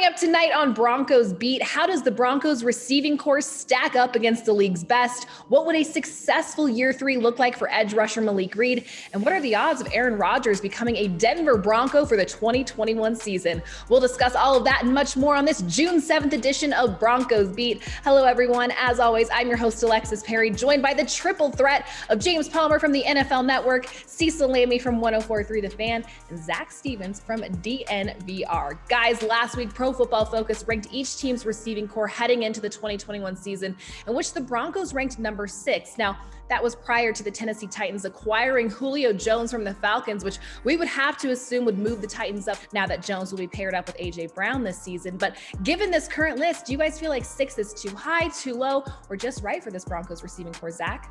Coming up tonight on Broncos Beat, how does the Broncos receiving corps stack up against the league's best? What would a successful year 3 look like for edge rusher Malik Reed? And what are the odds of Aaron Rodgers becoming a Denver Bronco for the 2021 season? We'll discuss all of that and much more on this June 7th edition of Broncos Beat. Hello, everyone. As always, I'm your host, Alexis Perry, joined by the triple threat of James Palmer from the NFL Network, Cecil Lammey from 104.3 The Fan, and Zach Stevens from DNVR. Guys, last week, Pro Football Focus ranked each team's receiving corps heading into the 2021 season, in which the Broncos ranked number 6. Now, that was prior to the Tennessee Titans acquiring Julio Jones from the Falcons, which we would have to assume would move the Titans up now that Jones will be paired up with A.J. Brown this season. But given this current list, do you guys feel like 6 is too high, too low, or just right for this Broncos receiving corps, Zach?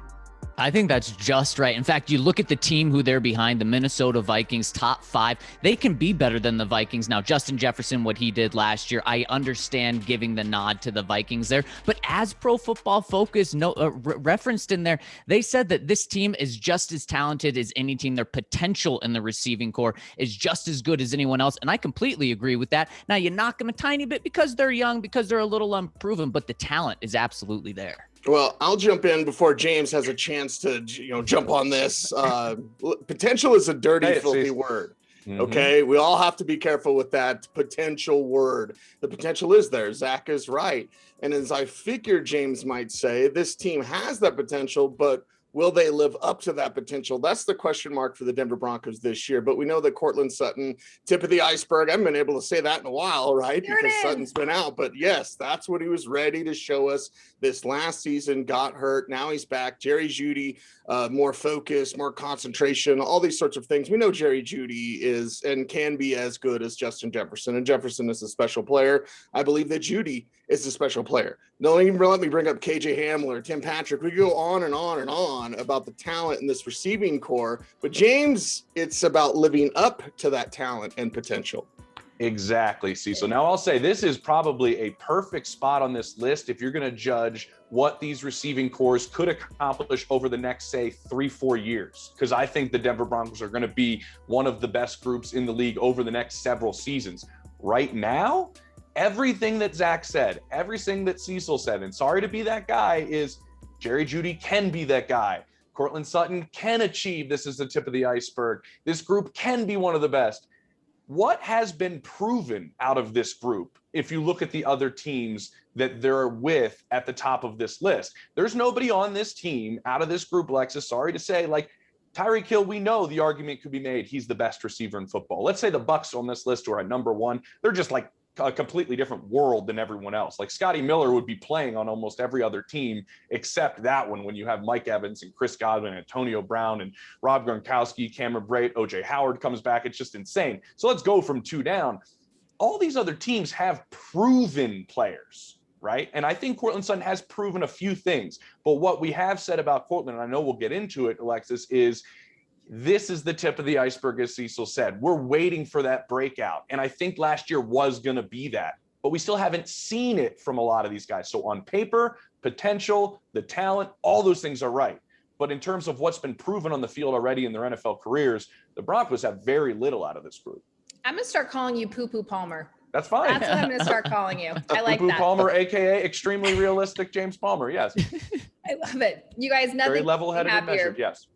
I think that's just right. In fact, you look at the team who they're behind, the Minnesota Vikings, top 5. They can be better than the Vikings. Now, Justin Jefferson, what he did last year, I understand giving the nod to the Vikings there. But as Pro Football Focus referenced in there, they said that this team is just as talented as any team. Their potential in the receiving corps is just as good as anyone else. And I completely agree with that. Now, you knock them a tiny bit because they're young, because they're a little unproven, but the talent is absolutely there. Well, I'll jump in before James has a chance to, jump on this. Potential is a dirty, filthy word. Mm-hmm. Okay, we all have to be careful with that potential word. The potential is there. Zach is right. And as I figured James might say, this team has that potential, but will they live up to that potential? That's the question mark for the Denver Broncos this year. But we know that Courtland Sutton, tip of the iceberg. I haven't been able to say that in a while, right? Because Sutton's been out. But yes, that's what he was ready to show us this last season. Got hurt. Now he's back. Jerry Jeudy, more focus, more concentration, all these sorts of things. We know Jerry Jeudy is and can be as good as Justin Jefferson. And Jefferson is a special player. I believe that Jeudy is a special player. Don't even let me bring up KJ Hamler, Tim Patrick. We go on and on and on about the talent in this receiving corps. But James, it's about living up to that talent and potential. Exactly, Cecil. Now I'll say this is probably a perfect spot on this list if you're going to judge what these receiving corps could accomplish over the next, say, 3-4 years. Because I think the Denver Broncos are going to be one of the best groups in the league over the next several seasons. Right now, everything that Zach said, everything that Cecil said, and sorry to be that guy, is Jerry Jeudy can be that guy. Courtland Sutton can achieve. This is the tip of the iceberg. This group can be one of the best. What has been proven out of this group, if you look at the other teams that they're with at the top of this list? There's nobody on this team out of this group, Alexis, sorry to say, like Tyreek Hill, we know the argument could be made he's the best receiver in football. Let's say the Bucs on this list are at number 1. They're just like a completely different world than everyone else. Like Scotty Miller would be playing on almost every other team except that one when you have Mike Evans and Chris Godwin, Antonio Brown and Rob Gronkowski, Cameron Brate, O.J. Howard comes back. It's just insane. So let's go from 2 down. All these other teams have proven players, right? And I think Courtland Sutton has proven a few things. But what we have said about Courtland, and I know we'll get into it, Alexis, is this is the tip of the iceberg, as Cecil said. We're waiting for that breakout. And I think last year was going to be that. But we still haven't seen it from a lot of these guys. So on paper, potential, the talent, all those things are right. But in terms of what's been proven on the field already in their NFL careers, the Broncos have very little out of this group. I'm going to start calling you Poo Poo Palmer. That's fine. That's what I'm going to start calling you. I like Poo Poo that. Palmer, a.k.a. extremely realistic James Palmer. Yes. I love it. You guys, nothing very level-headed and measured. Yes.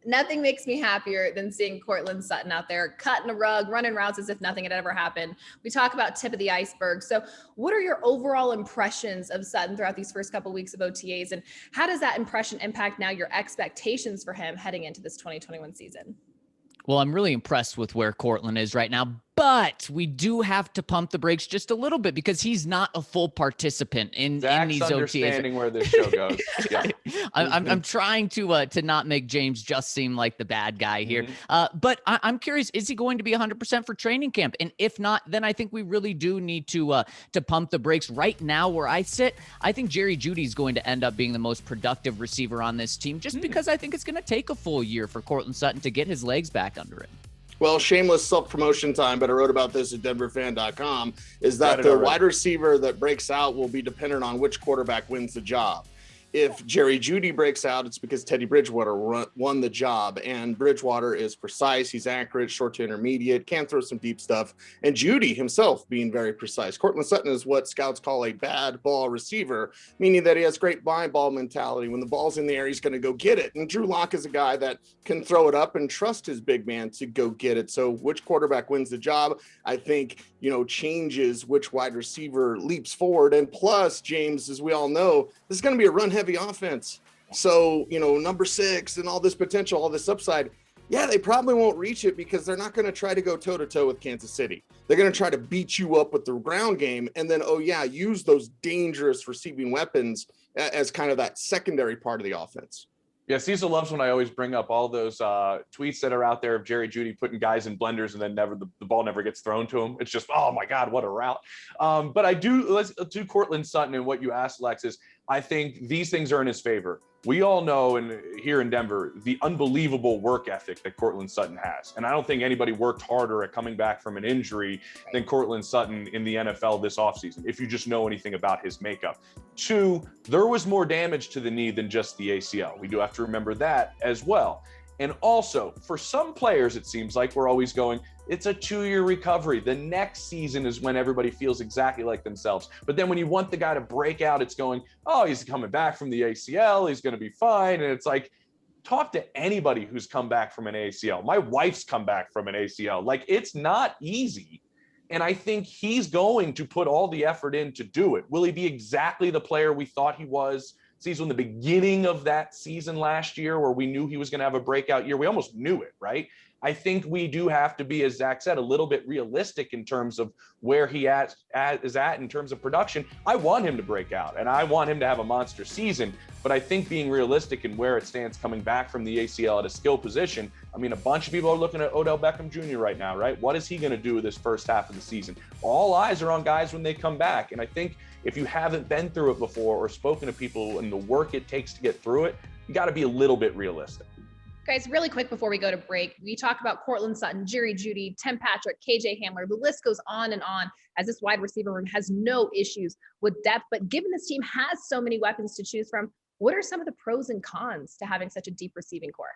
Nothing makes me happier than seeing Courtland Sutton out there cutting a rug, running routes as if nothing had ever happened. We talk about tip of the iceberg. So what are your overall impressions of Sutton throughout these first couple of weeks of OTAs? And how does that impression impact now your expectations for him heading into this 2021 season? Well, I'm really impressed with where Courtland is right now, but we do have to pump the brakes just a little bit because he's not a full participant in these OTAs. Understanding where this show goes. Yeah. I'm trying to not make James just seem like the bad guy here. But I'm curious, is he going to be 100% for training camp? And if not, then I think we really do need to pump the brakes. Right now where I sit, I think Jerry Jeudy is going to end up being the most productive receiver on this team just because I think it's going to take a full year for Courtland Sutton to get his legs back under it. Well, shameless self-promotion time, but I wrote about this at denverfan.com, is that the wide receiver that breaks out will be dependent on which quarterback wins the job. if Jerry Jeudy breaks out, it's because Teddy Bridgewater won the job, and Bridgewater is precise. He's accurate, short to intermediate, can throw some deep stuff. And Jeudy himself being very precise. Courtland Sutton is what scouts call a bad ball receiver, meaning that he has great blind ball mentality. When the ball's in the air, he's going to go get it. And Drew Lock is a guy that can throw it up and trust his big man to go get it. So which quarterback wins the job, I think, changes which wide receiver leaps forward. And plus, James, as we all know, this is going to be a run-heavy offense. So, number 6 and all this potential, all this upside, yeah, they probably won't reach it because they're not going to try to go toe-to-toe with Kansas City. They're going to try to beat you up with the ground game and then, use those dangerous receiving weapons as kind of that secondary part of the offense. Yeah, Cecil loves when I always bring up all those tweets that are out there of Jerry Jeudy putting guys in blenders and then the ball never gets thrown to him. It's just, oh my God, what a route. But let's do Courtland Sutton and what you asked, Alexis. I think these things are in his favor. We all know, and here in Denver, the unbelievable work ethic that Courtland Sutton has. And I don't think anybody worked harder at coming back from an injury than Courtland Sutton in the NFL this offseason, if you just know anything about his makeup. 2, there was more damage to the knee than just the ACL. We do have to remember that as well. And also, for some players, it seems like we're always going, it's a 2-year recovery. The next season is when everybody feels exactly like themselves. But then when you want the guy to break out, it's going, oh, he's coming back from the ACL. He's going to be fine. And it's like, talk to anybody who's come back from an ACL. My wife's come back from an ACL. Like, it's not easy. And I think he's going to put all the effort in to do it. Will he be exactly the player we thought he was? Cecil, in the beginning of that season last year where we knew he was going to have a breakout year, we almost knew it, right? I think we do have to be, as Zach said, a little bit realistic in terms of where he is at in terms of production. I want him to break out and I want him to have a monster season, but I think being realistic in where it stands coming back from the ACL at a skill position, I mean, a bunch of people are looking at Odell Beckham Jr. right now, right? What is he going to do this first half of the season? All eyes are on guys when they come back. And I think if you haven't been through it before or spoken to people and the work it takes to get through it, you got to be a little bit realistic. Guys, really quick before we go to break, we talk about Courtland Sutton, Jerry Jeudy, Tim Patrick, KJ Hamler. The list goes on and on as this wide receiver room has no issues with depth. But given this team has so many weapons to choose from, what are some of the pros and cons to having such a deep receiving core?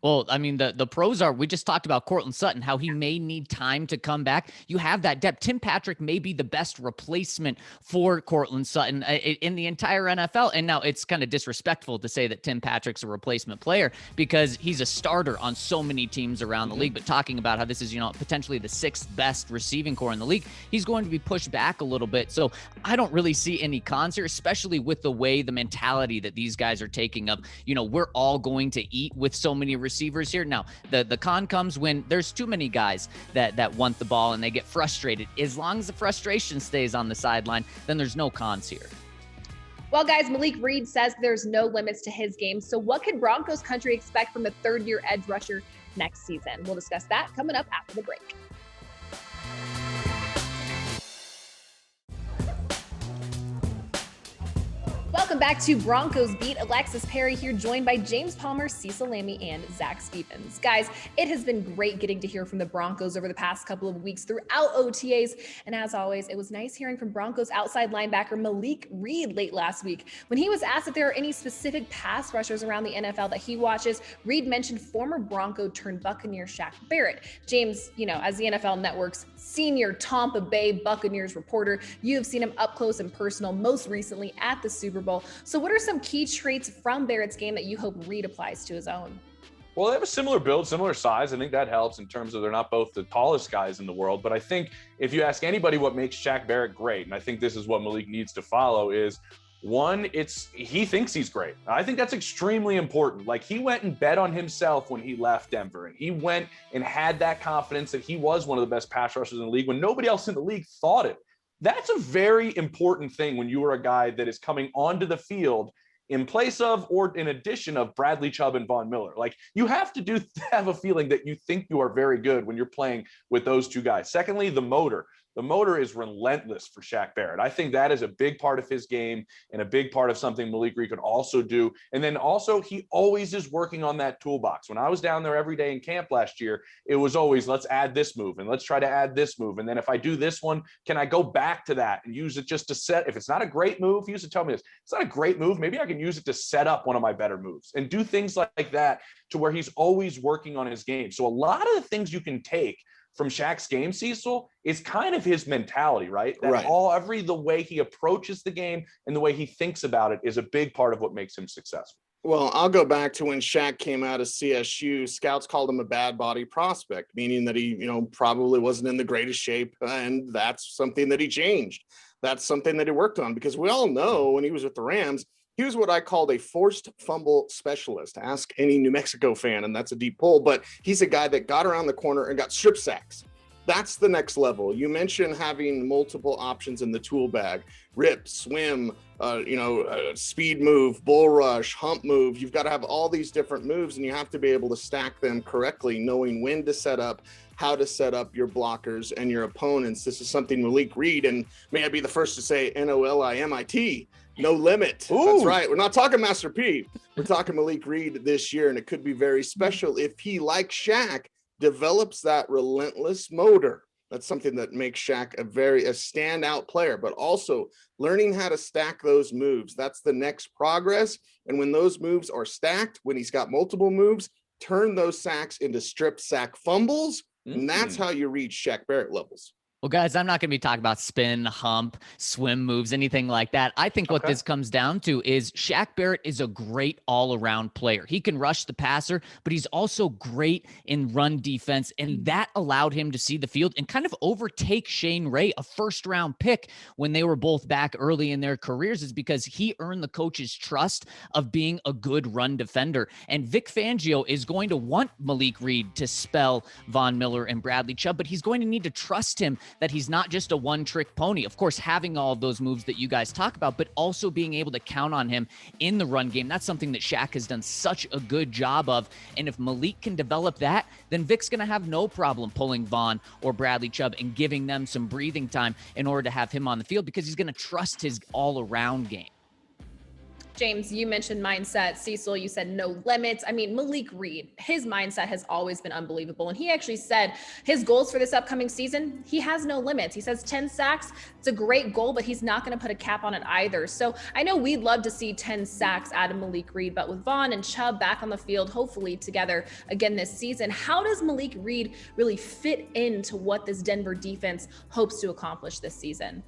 Well, I mean, the pros are, we just talked about Courtland Sutton, how he may need time to come back. You have that depth. Tim Patrick may be the best replacement for Courtland Sutton in the entire NFL. And now it's kind of disrespectful to say that Tim Patrick's a replacement player because he's a starter on so many teams around the league. But talking about how this is, potentially the 6th best receiving core in the league, he's going to be pushed back a little bit. So I don't really see any cons here, especially with the way, the mentality that these guys are taking of, we're all going to eat with so many receivers here. Now, the con comes when there's too many guys that want the ball and they get frustrated. As long as the frustration stays on the sideline, then there's no cons here. Well, guys, Malik Reed says there's no limits to his game. So what could Broncos country expect from the 3rd-year edge rusher next season? We'll discuss that coming up after the break. Welcome back to Broncos Beat. Alexis Perry here, joined by James Palmer, Cecil Lammey, and Zach Stevens. Guys, it has been great getting to hear from the Broncos over the past couple of weeks throughout OTAs. And as always, it was nice hearing from Broncos outside linebacker Malik Reed late last week. When he was asked if there are any specific pass rushers around the NFL that he watches, Reed mentioned former Bronco turned Buccaneer Shaq Barrett. James, as the NFL Network's senior Tampa Bay Buccaneers reporter, you have seen him up close and personal, most recently at the Super Bowl. So what are some key traits from Barrett's game that you hope Reed applies to his own? Well, they have a similar build, similar size. I think that helps in terms of they're not both the tallest guys in the world. But I think if you ask anybody what makes Shaq Barrett great, and I think this is what Malik needs to follow, is one, he thinks he's great. I think that's extremely important. Like, he went and bet on himself when he left Denver, and he went and had that confidence that he was one of the best pass rushers in the league when nobody else in the league thought it. That's a very important thing when you are a guy that is coming onto the field in place of or in addition of Bradley Chubb and Von Miller. Like, you have to have a feeling that you think you are very good when you're playing with those two guys. Secondly, the motor. The motor is relentless for Shaq Barrett. I think that is a big part of his game and a big part of something Malik Reed could also do. And then also, he always is working on that toolbox. When I was down there every day in camp last year, it was always, let's add this move and let's try to add this move. And then if I do this one, can I go back to that and use it just to set? If it's not a great move, he used to tell me this, it's not a great move, maybe I can use it to set up one of my better moves and do things like that, to where he's always working on his game. So a lot of the things you can take from Shaq's game, Cecil, is kind of his mentality, right? That the way he approaches the game and the way he thinks about it is a big part of what makes him successful. Well, I'll go back to when Shaq came out of CSU. Scouts called him a bad body prospect, meaning that he, probably wasn't in the greatest shape. And that's something that he changed. That's something that he worked on, because we all know when he was with the Rams, he was what I called a forced fumble specialist. Ask any New Mexico fan, and that's a deep pull, but he's a guy that got around the corner and got strip sacks. That's the next level. You mentioned having multiple options in the tool bag: rip, swim, speed move, bull rush, hump move. You've got to have all these different moves, and you have to be able to stack them correctly, knowing when to set up, how to set up your blockers and your opponents. This is something Malik Reed, and may I be the first to say NOLIMIT, no limit. Ooh. That's right. We're not talking Master P. We're talking Malik Reed this year, and it could be very special if he, like Shaq, develops that relentless motor. That's something that makes Shaq a standout player, but also learning how to stack those moves. That's the next progress. And when those moves are stacked, when he's got multiple moves, turn those sacks into strip sack fumbles. And that's how you reach Shaq Barrett levels. Well, guys, I'm not going to be talking about spin, hump, swim moves, anything like that. I think what this comes down to is Shaq Barrett is a great all-around player. He can rush the passer, but he's also great in run defense, and that allowed him to see the field and kind of overtake Shane Ray, a first-round pick, when they were both back early in their careers, is because he earned the coach's trust of being a good run defender. And Vic Fangio is going to want Malik Reed to spell Von Miller and Bradley Chubb, but he's going to need to trust him that he's not just a one-trick pony. Of course, having all of those moves that you guys talk about, but also being able to count on him in the run game. That's something that Shaq has done such a good job of. And if Malik can develop that, then Vic's going to have no problem pulling Von or Bradley Chubb and giving them some breathing time in order to have him on the field, because he's going to trust his all-around game. James, you mentioned mindset. Cecil, you said no limits. I mean, Malik Reed, his mindset has always been unbelievable. And he actually said his goals for this upcoming season, he has no limits. He says 10 sacks. It's a great goal, but he's not going to put a cap on it either. So I know we'd love to see 10 sacks out of Malik Reed, but with Von and Chubb back on the field, hopefully together again this season, how does Malik Reed really fit into what this Denver defense hopes to accomplish this season?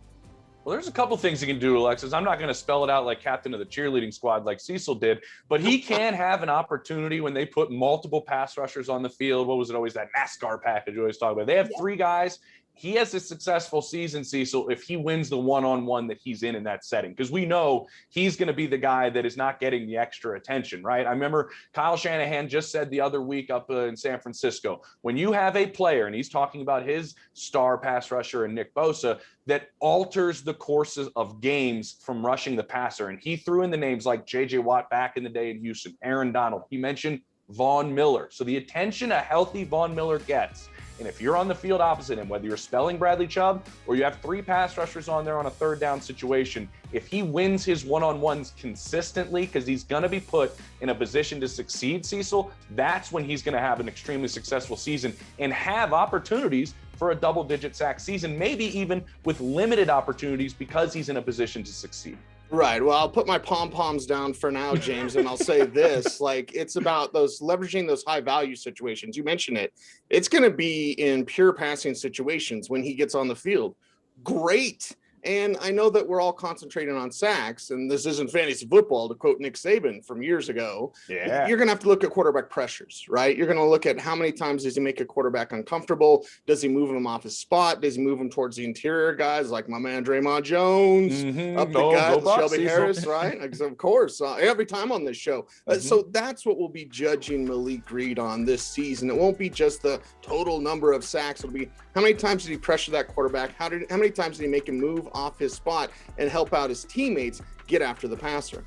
Well, there's a couple things he can do, Alexis. I'm not going to spell it out like captain of the cheerleading squad like Cecil did, but he can have an opportunity when they put multiple pass rushers on the field. What was it always, that NASCAR package you always talk about? They have three guys. He has a successful season, Cecil, if he wins the one-on-one that he's in that setting, because we know he's going to be the guy that is not getting the extra attention, right? I remember Kyle Shanahan just said the other week up in San Francisco, when you have a player, and he's talking about his star pass rusher and Nick Bosa, that alters the courses of games from rushing the passer. And he threw in the names like J.J. Watt back in the day in Houston, Aaron Donald. He mentioned Von Miller. So the attention a healthy Von Miller gets, and if you're on the field opposite him, whether you're spelling Bradley Chubb or you have three pass rushers on there on a third down situation, if he wins his one-on-ones consistently, because he's going to be put in a position to succeed, Cecil, that's when he's going to have an extremely successful season and have opportunities for a double-digit sack season, maybe even with limited opportunities because he's in a position to succeed. Right. Well, I'll put my pom-poms down for now, James, and I'll say this, like, it's about leveraging those high value situations. You mentioned it. It's going to be in pure passing situations when he gets on the field. Great. And I know that we're all concentrating on sacks, and this isn't fantasy football, to quote Nick Saban from years ago. Yeah. You're going to have to look at quarterback pressures, right? You're going to look at how many times does he make a quarterback uncomfortable? Does he move him off his spot? Does he move him towards the interior guys like my man Draymond Jones, up the gut, Shelby Harris, right? Of course, every time on this show. So that's what we'll be judging Malik Reed on this season. It won't be just the total number of sacks. It'll be how many times did he pressure that quarterback? How many times did he make him move off his spot and help out his teammates get after the passer?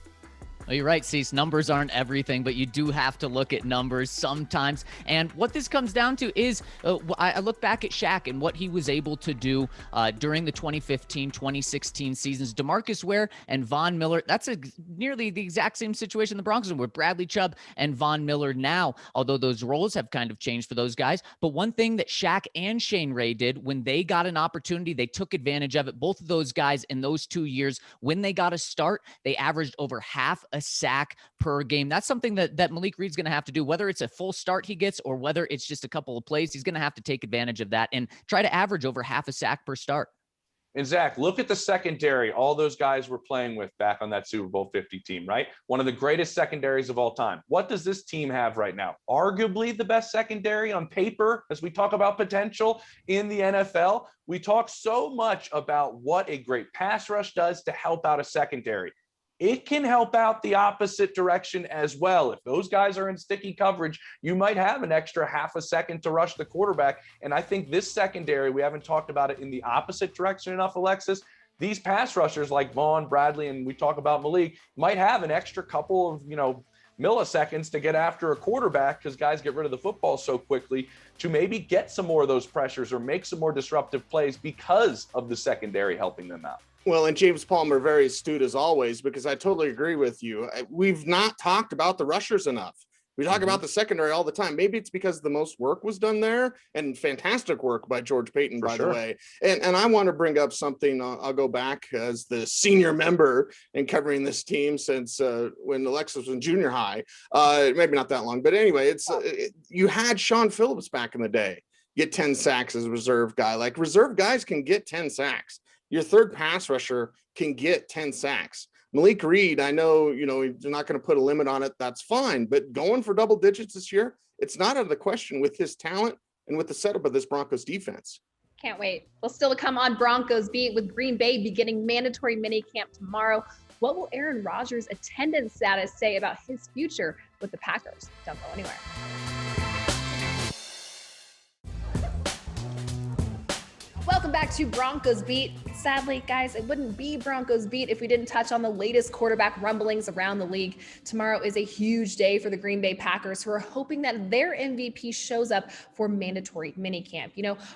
Well, you're right, Cease. Numbers aren't everything, but you do have to look at numbers sometimes. And what this comes down to is I look back at Shaq and what he was able to do during the 2015-2016 seasons. DeMarcus Ware and Von Miller, that's nearly the exact same situation the Broncos are with Bradley Chubb and Von Miller now, although those roles have kind of changed for those guys. But one thing that Shaq and Shane Ray did when they got an opportunity, they took advantage of it. Both of those guys in those 2 years, when they got a start, they averaged over half a sack per game. That's something that Malik Reed's going to have to do, whether it's a full start he gets or whether it's just a couple of plays. He's going to have to take advantage of that and try to average over half a sack per start. And Zach, look at the secondary all those guys were playing with back on that Super Bowl 50 team, right? One of the greatest secondaries of all time. What does this team have right now? Arguably the best secondary on paper as we talk about potential in the NFL. We talk so much about what a great pass rush does to help out a secondary. It can help out the opposite direction as well. If those guys are in sticky coverage, you might have an extra half a second to rush the quarterback. And I think this secondary, we haven't talked about it in the opposite direction enough, Alexis. These pass rushers like Vaughn, Bradley, and we talk about Malik might have an extra couple of, milliseconds to get after a quarterback because guys get rid of the football so quickly to maybe get some more of those pressures or make some more disruptive plays because of the secondary helping them out. Well, and James Palmer, very astute as always, because I totally agree with you. We've not talked about the rushers enough. We talk about the secondary all the time. Maybe it's because the most work was done there, and fantastic work by George Payton, by the way. And I want to bring up something. I'll go back as the senior member in covering this team since when Alexis was in junior high. Maybe not that long, but anyway, you had Sean Phillips back in the day get 10 sacks as a reserve guy. Like, reserve guys can get 10 sacks. Your third pass rusher can get 10 sacks. Malik Reed, I know, you're not going to put a limit on it. That's fine. But going for double digits this year, it's not out of the question with his talent and with the setup of this Broncos defense. Can't wait. Well, still to come on Broncos Beat with Green Bay beginning mandatory minicamp tomorrow. What will Aaron Rodgers' attendance status say about his future with the Packers? Don't go anywhere. Welcome back to Broncos Beat. Sadly, guys, it wouldn't be Broncos Beat if we didn't touch on the latest quarterback rumblings around the league. Tomorrow is a huge day for the Green Bay Packers, who are hoping that their MVP shows up for mandatory minicamp.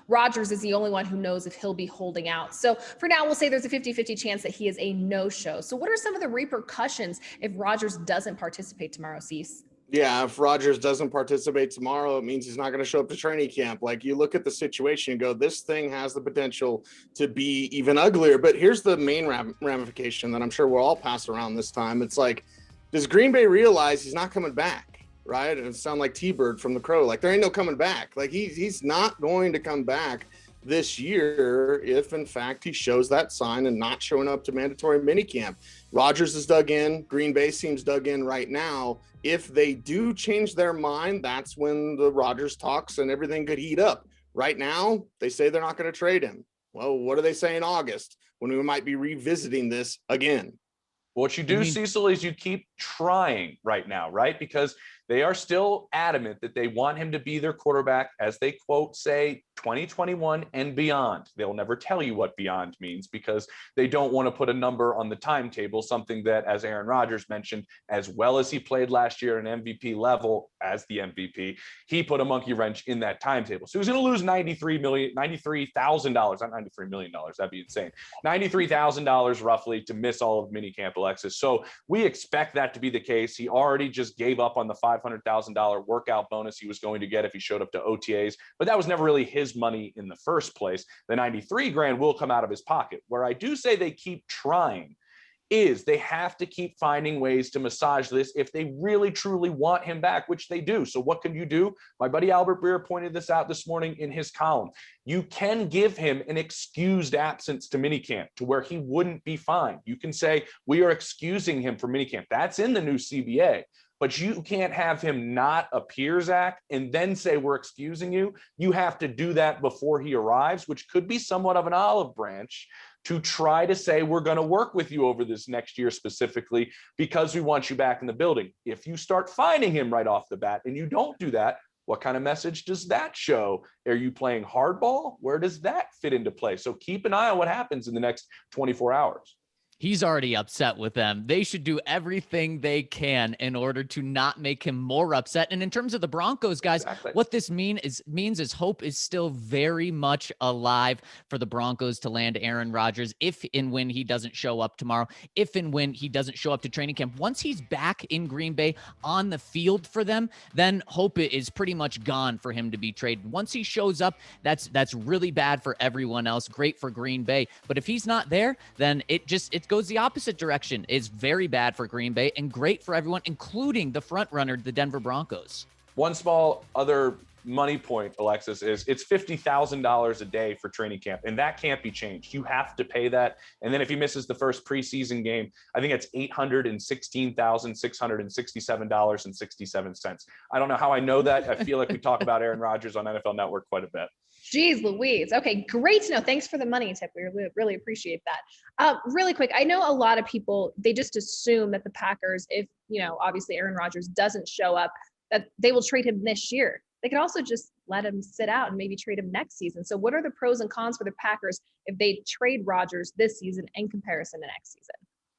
Rodgers is the only one who knows if he'll be holding out. So for now, we'll say there's a 50-50 chance that he is a no-show. So what are some of the repercussions if Rodgers doesn't participate tomorrow, Cease? Yeah, if Rodgers doesn't participate tomorrow, it means he's not going to show up to training camp. Like, you look at the situation and go, this thing has the potential to be even uglier. But here's the main ramification that I'm sure we'll all pass around this time. It's like, does Green Bay realize he's not coming back, right? And it sounds like T-Bird from The Crow. Like, there ain't no coming back. Like, he's not going to come back this year if, in fact, he shows that sign and not showing up to mandatory minicamp. Rodgers is dug in. Green Bay seems dug in right now. If they do change their mind, that's when the Rodgers talks and everything could heat up. Right now, they say they're not going to trade him. Well, what do they say in August when we might be revisiting this again? What you do, Cecil, is you keep trying right now, right? Because they are still adamant that they want him to be their quarterback, as they quote, say, 2021 and beyond. They'll never tell you what beyond means because they don't want to put a number on the timetable, something that, as Aaron Rodgers mentioned, as well as he played last year at an MVP level as the MVP, he put a monkey wrench in that timetable. So he's going to lose $93,000, not $93 million. That'd be insane. $93,000 roughly to miss all of minicamp, Alexis. So we expect that to be the case. He already just gave up on the $500,000 workout bonus he was going to get if he showed up to OTAs, but that was never really his money in the first place. The $93,000 will come out of his pocket. Where I do say they keep trying is they have to keep finding ways to massage this if they really truly want him back, which they do. So what can you do? My buddy Albert Breer pointed this out this morning in his column. You can give him an excused absence to minicamp to where he wouldn't be fined. You can say, we are excusing him for minicamp. That's in the new CBA. But you can't have him not appear, Zach, and then say we're excusing you. You have to do that before he arrives, which could be somewhat of an olive branch to try to say we're going to work with you over this next year specifically because we want you back in the building. If you start finding him right off the bat and you don't do that, what kind of message does that show? Are you playing hardball? Where does that fit into play? So keep an eye on what happens in the next 24 hours. He's already upset with them. They should do everything they can in order to not make him more upset. And in terms of the Broncos, guys, what this means is hope is still very much alive for the Broncos to land Aaron Rodgers if and when he doesn't show up tomorrow, if and when he doesn't show up to training camp. Once he's back in Green Bay on the field for them, then hope is pretty much gone for him to be traded. Once he shows up, that's really bad for everyone else, great for Green Bay. But if he's not there, then it goes the opposite direction. It's very bad for Green Bay and great for everyone, including the front runner, the Denver Broncos. One small other money point, Alexis, is it's $50,000 a day for training camp, and that can't be changed. You have to pay that. And then if he misses the first preseason game, I think it's $816,667.67. I don't know how I know that. I feel like we talk about Aaron Rodgers on NFL Network quite a bit. Jeez Louise. Okay, great to know. Thanks for the money tip. We really appreciate that. Really quick, I know a lot of people, they just assume that the Packers, if, obviously Aaron Rodgers doesn't show up, that they will trade him this year. They could also just let him sit out and maybe trade him next season. So what are the pros and cons for the Packers if they trade Rodgers this season in comparison to next season?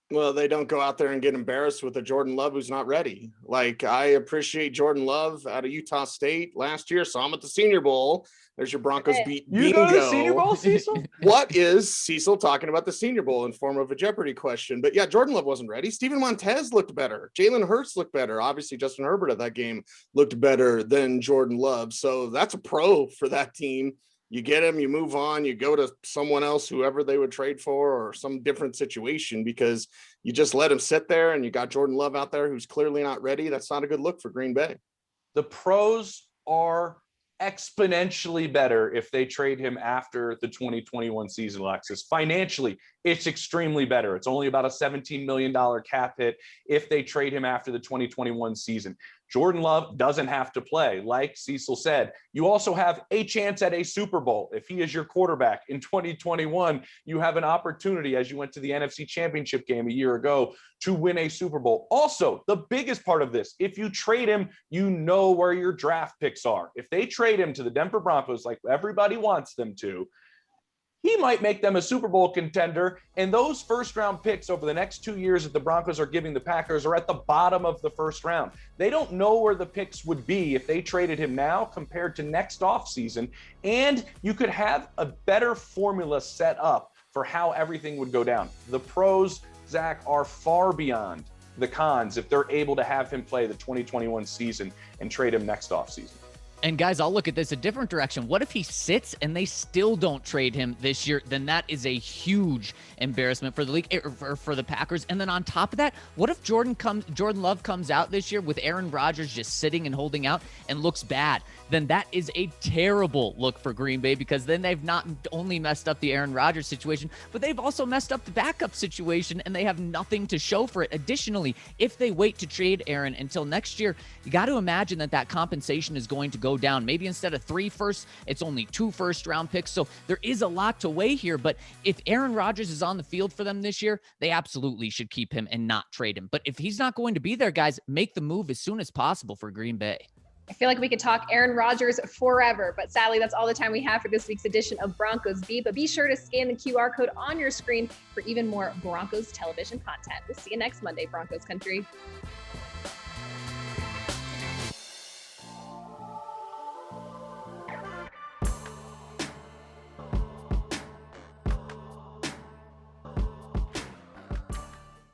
Well, they don't go out there and get embarrassed with a Jordan Love who's not ready. Like, I appreciate Jordan Love out of Utah State last year. Saw him at the Senior Bowl. There's your Broncos beat You bingo. go to the Senior Bowl, Cecil? What is Cecil talking about the Senior Bowl in form of a Jeopardy question? But yeah, Jordan Love wasn't ready. Steven Montez looked better. Jalen Hurts looked better. Obviously, Justin Herbert at that game looked better than Jordan Love. So that's a pro for that team. You get him, you move on, you go to someone else, whoever they would trade for, or some different situation, because you just let him sit there and you got Jordan Love out there who's clearly not ready. That's not a good look for Green Bay. The pros are exponentially better if they trade him after the 2021 season, Alexis. Financially, it's extremely better. It's only about a $17 million cap hit if they trade him after the 2021 season. Jordan Love doesn't have to play. Like Cecil said, you also have a chance at a Super Bowl. If he is your quarterback in 2021, you have an opportunity, as you went to the NFC Championship game a year ago, to win a Super Bowl. Also, the biggest part of this, if you trade him, you know where your draft picks are. If they trade him to the Denver Broncos like everybody wants them to, he might make them a Super Bowl contender, and those first-round picks over the next 2 years that the Broncos are giving the Packers are at the bottom of the first round. They don't know where the picks would be if they traded him now compared to next offseason, and you could have a better formula set up for how everything would go down. The pros, Zach, are far beyond the cons if they're able to have him play the 2021 season and trade him next offseason. And guys, I'll look at this a different direction. What if he sits and they still don't trade him this year? Then that is a huge embarrassment for the league, for the Packers. And then on top of that, what if Jordan Love comes out this year with Aaron Rodgers just sitting and holding out and looks bad? Then that is a terrible look for Green Bay, because then they've not only messed up the Aaron Rodgers situation, but they've also messed up the backup situation, and they have nothing to show for it. Additionally, if they wait to trade Aaron until next year, you got to imagine that compensation is going to go down. Maybe instead of 3 firsts, it's only 2 first-round picks. So there is a lot to weigh here. But if Aaron Rodgers is on the field for them this year, they absolutely should keep him and not trade him. But if he's not going to be there, guys, make the move as soon as possible for Green Bay. I feel like we could talk Aaron Rodgers forever, but sadly, that's all the time we have for this week's edition of Broncos Beat. But be sure to scan the QR code on your screen for even more Broncos television content. We'll see you next Monday, Broncos Country.